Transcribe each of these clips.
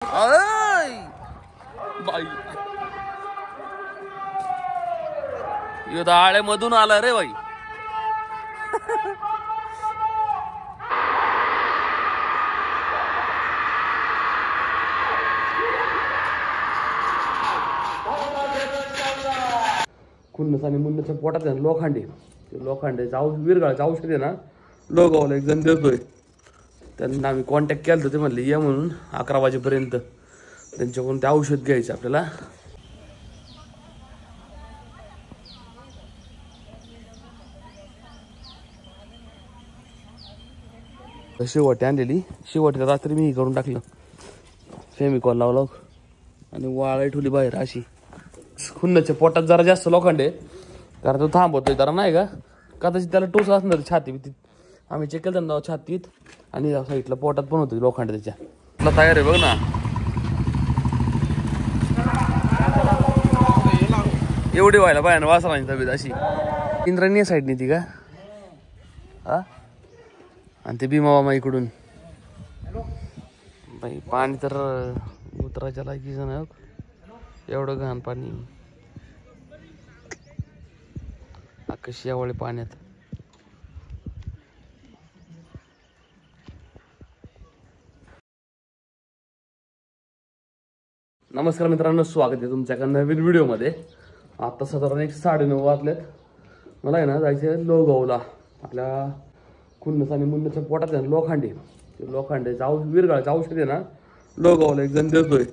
बाई यो आळे मधून आला रे बाई. खुन्नस आणि मुन्नसच्या पोटात आहे लोखंडे, लोखंडाचं विरगाळाचं औषध आहे ना, लोगावला एक जण देतोय. त्यांना आम्ही कॉन्टॅक्ट केला होता, ते म्हणले या म्हणून 11 वाजेपर्यंत त्यांच्याकडून ते औषध घ्यायचं आपल्याला. शेवटी आणलेली, शेवटीला रात्री मी करून टाकलं, फेमिकॉल लावला आणि वाळाही ठेवली बाहेर अशी. खुन्नसच्या पोटात जरा जास्त लोखंड आहे, कारण तो थांबवतोय जरा नाही का, कदाचित त्याला टोच असणार छाती बितीत. आम्ही चेक केलं त्यांना छातीत आणि साईडला पोटात पण होतं लोखंड त्याच्या. तुला तयार आहे बघ ना, एवढी व्हायला पाहिजे ना वासरांची तब्येत अशी. इंद्राणी साईडनी ती का हा, आणि ते भीमा मामा इकडून. बाई पाणी तर उतरायच्या लायकीचं नाही, एवढं घाण पाणी. कशी आवळे पाण्यात. नमस्कार मित्रांनो, स्वागत आहे तुमच्या एका नवीन व्हिडिओमध्ये. आता साधारण 9:30 वाजलेत. मला आहे ना जायचं लोगावला. आपल्या खुन्नस आणि मुन्नसच्या पोटात आहे लोखंडे, ते लोखंडाचं विरगाळाचं औषध आहे ना, लोगावला एक जण देतोय.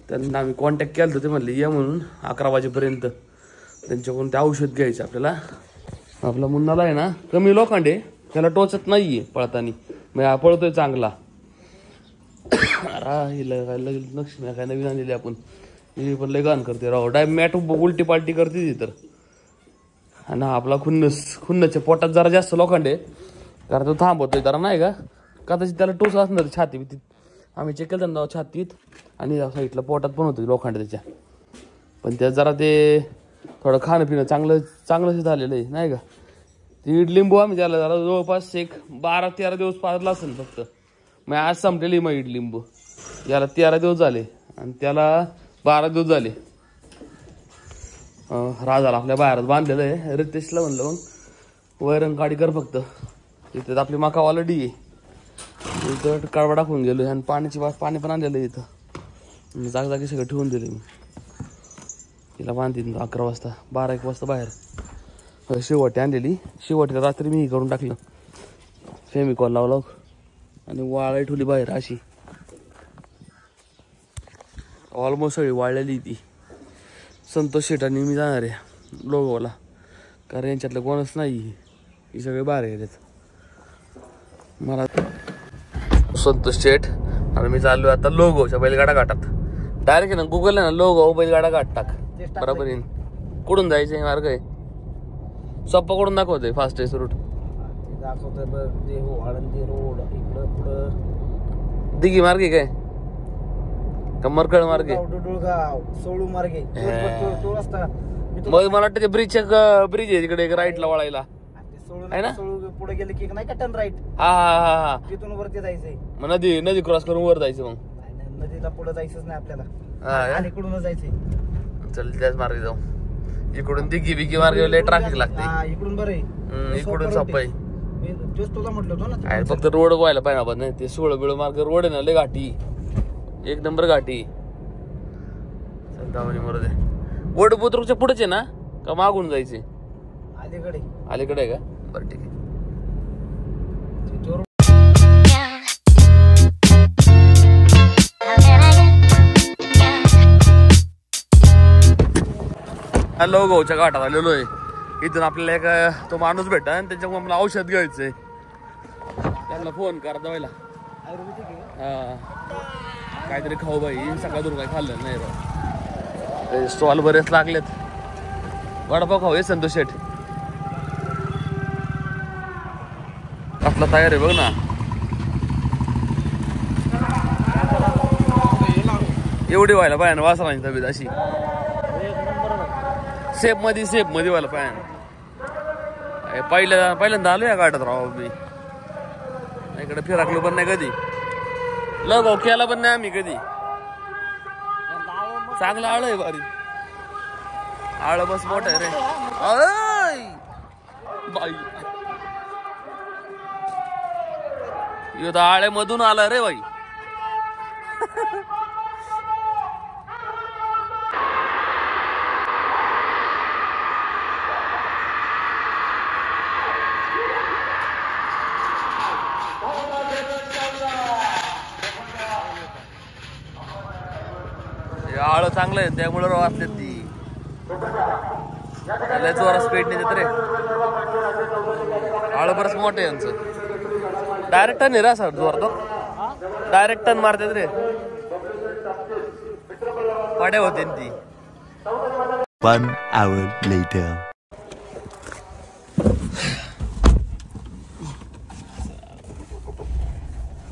त्यांना आम्ही कॉन्टॅक्ट केला होता, ते म्हणले या म्हणून 11 वाजेपर्यंत त्यांच्याकडून ते औषध घ्यायचं आपल्याला. आपला मुन्नाला आहे ना कमी लोखंडे, त्याला टोचत नाहीये पळतानी, मग हा पळतोय चांगला. लक्ष्मी काय नवीन आणलेली आपण, ही पण लय घाण करते राव, डाय मॅट उलटी पालटी करते ती तर. आणि आपला खुन्नसच्या पोटात जरा जास्त लोखंडे, कारण तो थांबवतोय जरा नाही का, कदाचित त्याला टोच असणार छाती बितीत. आम्ही चेक केलं त्यांना छातीत आणि साईडला पोटात पण होतं लोखंड त्याच्या. पण त्यात जरा ते थोडं खाणं पिणं चांगलं झालेलं आहे नाही का. ते इडलिंबू आम्ही त्याला जरा जवळपास 12-13 दिवस पाजला असेल फक्त. मग आज संपलेली मग इडलिंबू, याला 13 दिवस झाले आणि त्याला 12 दिवस झाले. राजाला आपल्या बाहेरच बांधलेलं आहे. रितेशला म्हणलं मग वैरण काढी कर फक्त. इथं आपली मकावाला डी आहे, इथं काळवा टाकून गेलो आणि पाणी पण आणलेलं आहे इथं. जागी सगळं ठेवून दिले मी. तिला बांधीन 11 वाजता, 12-1 वाजता बाहेर. शेवटी आणलेली, शेवटीला रात्री मी करून टाकलं, फेमिकॉल लावला आणि वाळाही ठेवली बाहेर अशी. ऑलमोस्ट सगळी वाळलेली ती. संतोष शेठ आणि मी जाणार आहे लोगावला, कारण यांच्यातलं कोणच नाही, ही सगळे बाहेर गेलेत. मला संतोष शेठ आणि मी चाललो आता लोगावच्या बैलगाडा घाटात. डायरेक्ट ना गुगल आहे ना लोगाव बैलगाडा घाट टाक, बरोबर येईन. कुठून जायचं हे मार्ग आहे, सोप्पा कडून दाखवतोय फास्टेस्ट रूट. दिघी मार्गे काय कमरकड मार्गे, मग मला वाटतं ते ब्रिज आहे तिकडे राईटला वळायला आहे ना, पुढे गेले की नाही का टर्न राईट. हा तिथून वरती जायचंय. मग नदी क्रॉस करून वर जायचं. मग नदीला पुढे जायचंच नाही आपल्याला, इकडूनच जायचंय. चल त्याच मार्गे जाऊ. इकडून दिघी बिगी मार्गे ट्रॅफिक लागते, इकडून बरं आहे, इकडून सप्पाई. तुला म्हटलं होतं ना फक्त रोड व्हायला पाहिजे आपण, नाही ते 16 बिळ मार्ग रोड आहे ना, लय घाटी, 1 नंबर घाटी. दे वड बुद्रुकच्या पुढेच आहे ना का मागून जायचे? अलीकडे आहे का? बरं ठीक आहे. लोगावच्या घाटात आलेलो आहे. इथून आपल्याला एक तो माणूस भेटा आणि त्याच्यामुळे मला औषध घ्यायचंय. त्यांना फोन करा जायला. हा काहीतरी खाऊ बाई, सकाळून काही खाल्लं नाही राव. स्टॉल बरेच लागलेत. वडापाव खाऊ आहे संतोष शेठ. आपला तयार आहे बघ ना. एवढी व्हायला पाहिजे ना वासरांची तब्येत अशी. सेफ मध्ये व्हायला पाहिजे. पहिल्यांदा आलो या गाड्यात राव मी. इकडे फिराकलो पण नाही कधी, लगाव केला पण नाही आम्ही कधी. चांगलं आळ आहे भारी. आळ बस मोठं आहे रे. अय बाई यो आळ्यामधून आला रे बाई. आळ चांगलं आहे त्यामुळे वाचले ती लय जोरात स्पीड नाही देत रे. आळ बरंच मोठं आहे यांचं. डायरेक्ट टन आहे रे सर जोर तो डायरेक्ट टन मारतात रे. पाड्या होते ती. 1 hour later.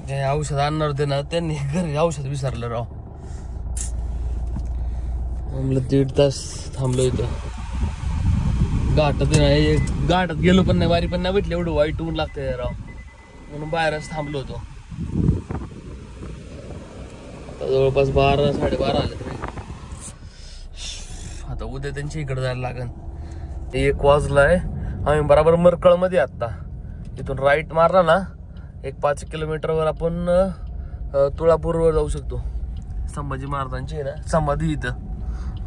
जे औषध आणणार होते ना त्यांनी घरी औषध विसरलं राव. आम्हाला 1.5 तास थांबलो इथं. घाटात गेलो पण नाही वारी पण नाही भेटली. एवढं वाईट ऊन लागतंय राव म्हणून बाहेरच थांबलो होतो. आता जवळपास 12 साडेबारा आले तरी. आता उद्या त्यांच्या इकडे जायला लागेल. 1 वाजलाय. आम्ही बराबर मरकळ मध्ये आता इथून राईट मारला ना 5 किलोमीटरवर आपण तुळापूरवर जाऊ शकतो. संभाजी महाराजांची आहे ना समाधी इथं.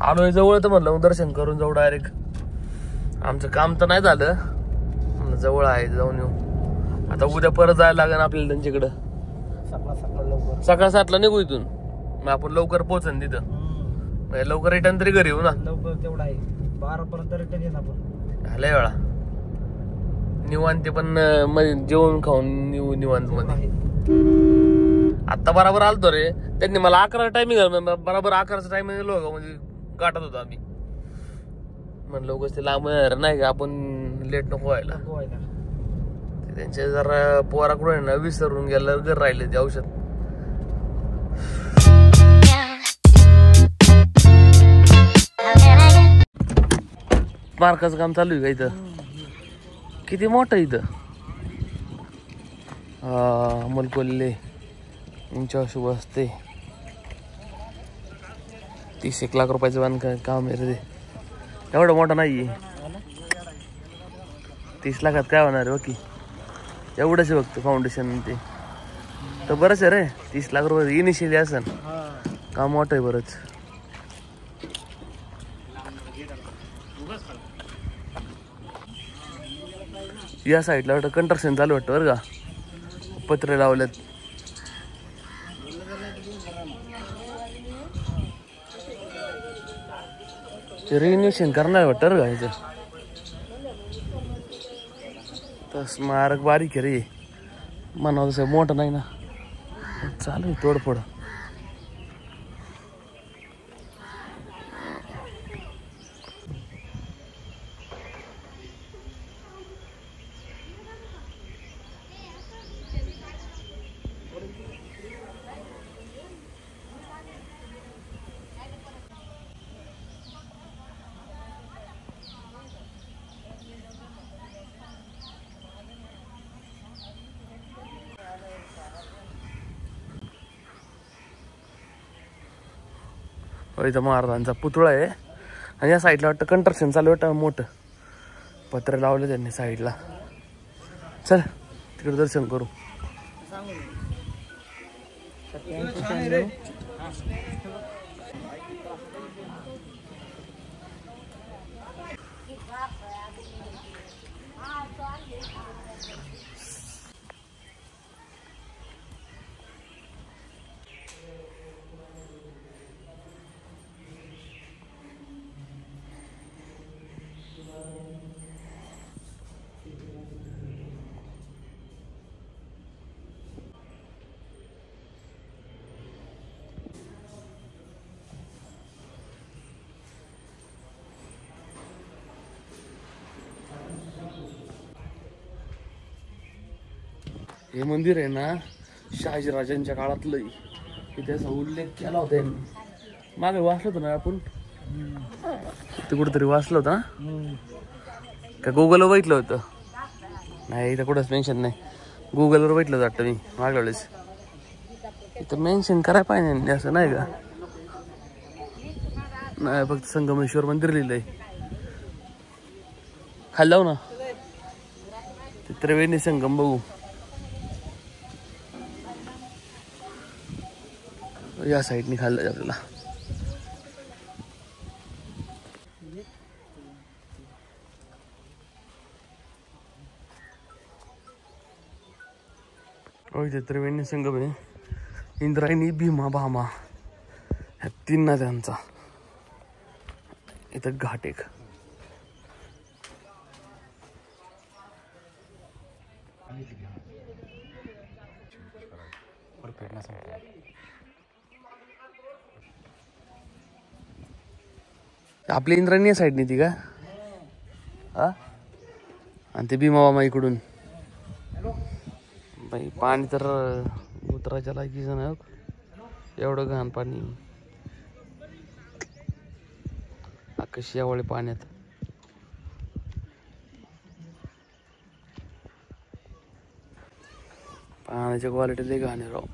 आलोय जवळ तर म्हणलं दर्शन करून जाऊ डायरेक्ट. आमचं काम तर नाही झालं जवळ आहे जाऊन येऊ. आता उद्या परत जायला लागेल आपल्याला त्यांच्याकडं. सकाळ 7ला निघू इथून मग आपण लवकर पोहोचन तिथं. लवकर रिटर्न तरी घरी येऊ ना. लवकर तेवढा आहे 12 पर्यंत रिटर्न येणार आपण. झालंय वेळा निवांत पण जेवण खाऊन निवांत मध्ये. आता बराबर आलतो रे त्यांनी मला 11 टायमिंग बराबर 11चा टायमिंग दिलो का म्हणजे गाठत होतो आम्ही. म्हणलं उगाच ते लांब नाही का आपण लेट नको व्हायला. त्यांच्या जरा पोराकडून ना विसरून गेलं घर राहिले ते औषध. मार्काचं काम चालू आहे का इथं. किती मोठं इथं. अमोलकोल्हे यांच्या शुभ असते. 30-1 लाख रुपयाचं बांधकाम काम आहे रे. एवढं मोठं नाहीये. 30 लाखात काय होणार आहे बाकी. एवढंच आहे फक्त फाउंडेशन ते तर बरंच आहे रे. 30 लाख रुपये इनिशियली असेल. काम मोठं आहे बरंच. या साईडला वाटतं कंस्ट्रक्शन चालू वाटतं बरं का. पत्रे लावलेत. रिनोव्हेशन करणार वाटतं बरं का ह्याचं. तर स्मारक बारीक आहे रे म्हणावं तसं मोठं नाही ना. चालू आहे तोडफोड. इथं महाराजांचा पुतळा आहे आणि या साईडला वाटतं कंस्ट्रक्शन चालू वाटतं मोठं. पत्र लावलं त्यांनी साईडला. चल तिकडे दर्शन करू. हे मंदिर आहे ना शहाजीराजांच्या काळातलं. इथे असा उल्लेख केला होता यांनी. मागे वाचलं होतं ना आपण ते कुठेतरी वाचलं होतं ना का गुगलवर बघितलं होतं. नाही इथं कुठंच मेन्शन नाही. गुगलवर बघितलं होतं वाटतं मी मागल्या वेळेस. इथं मेन्शन करायला पाहिजे असं नाही का. नाही फक्त संगमेश्वर मंदिर लिहिलंय. खाली जाऊ ना, त्रिवेणी संगम बघू. या साईडनी खाल्लं जाईल आपल्याला. इथे त्रिवेणी संगम आहे. इंद्रायणी, भीमा, भामा ह्या 3 नद्यांचा इथं घाट एक. आपली इंद्रायणी या साईडनी ती का? हा, आणि ते भीमा भामा इकडून. बाई पाणी तर उतरायच्या लायकीचं नाही, एवढं घाण पाणी. कशी यावळे पाण्यात. पाण्याच्या क्वालिटी लई घाण आहे राव.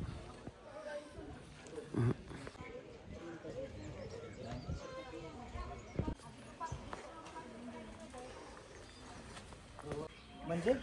म्हणजे